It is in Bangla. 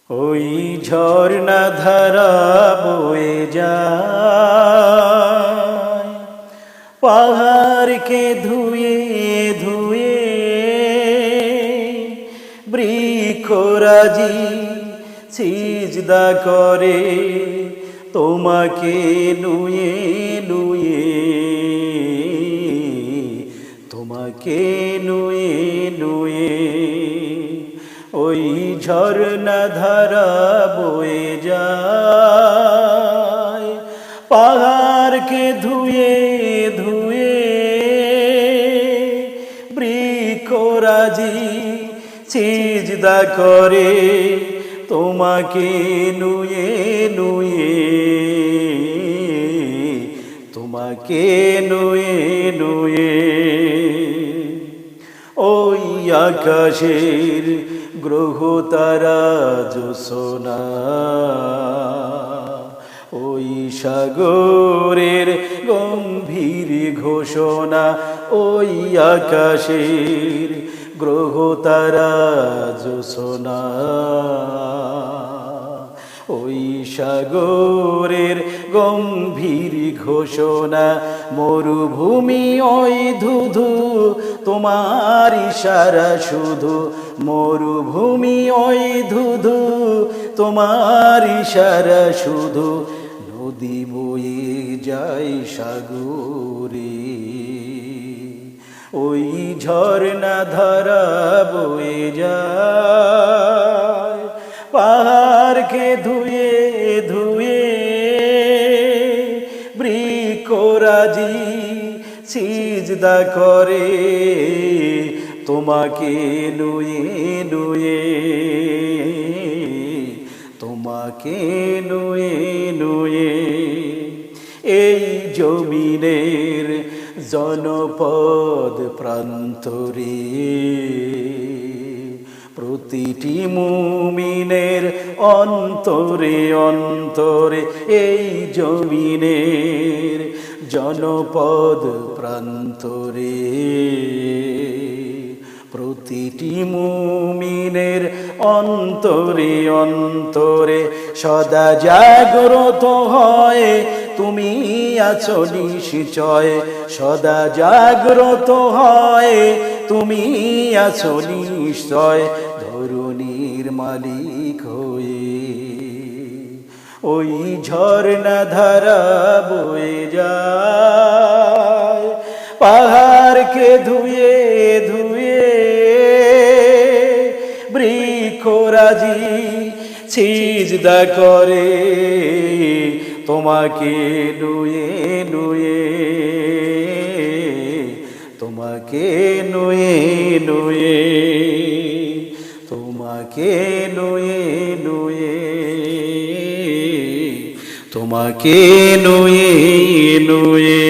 ওই ঝর্ণা ধারা বয়ে যায় পাহাড়কে ধুয়ে ধুয়ে, বৃক্ষরাজি সিজদা করে তোমাকে নুয়ে নুয়ে, তোমাকে নুয়ে নুয়ে। ওই ঝর্ণা ধারা বয়ে যায় পাহাড়কে ধুয়ে ধুয়ে, বৃক্ষরাজি সিজদা করে তোমাকে নুয়ে নুয়ে, তোমাকে নুয়ে নুয়ে। ওই আকাশের গ্রহ তারা জোছনা, ওই সাগরের গম্ভীর ঘোষণা, ওই আকাশের গ্রহ তারা জোছনা, ওই সাগরের গম্ভীর ঘোষণা। মরুভূমি ওই ধুধু তোমার ইশারা শুধু, মরুভূমি ওই ধুধু তোমার ইশারা শুধু। নদী বয়ে যায় সাগরে, ওই ঝর্ণা ধারা বয়ে যায় পাহাড়কে ধুয়ে ধুয়ে, বৃক্ষরাজি সিজদা করে তোমাকে নুয়ে নুয়ে, তোমাকে নুয়ে নুয়ে। এই জমিনের জনপদ প্রান্তরে প্রতিটি মুমিনের অন্তরে অন্তরে, এই জমিনের জনপদ প্রান্তরে প্রতিটি মুমিনের অন্তরে অন্তরে সদা জাগ্রত হয় তুমি আছো নিশ্চয়, সদা জাগ্রত হয় তুমি আছো নিশ্চয়। ধরণীর মালিক হয়ে ওই ঝর্ণা ধারা বয়ে যায় পাহাড়কে ধুয়ে ধুয়ে, বৃক্ষরাজি সিজদা করে তোমাকে নুয়ে নুয়ে, তোমাকে নুয়ে নুয়ে, তোমাকে নুয়ে নুয়ে, তোমাকে নুয়ে নুয়ে।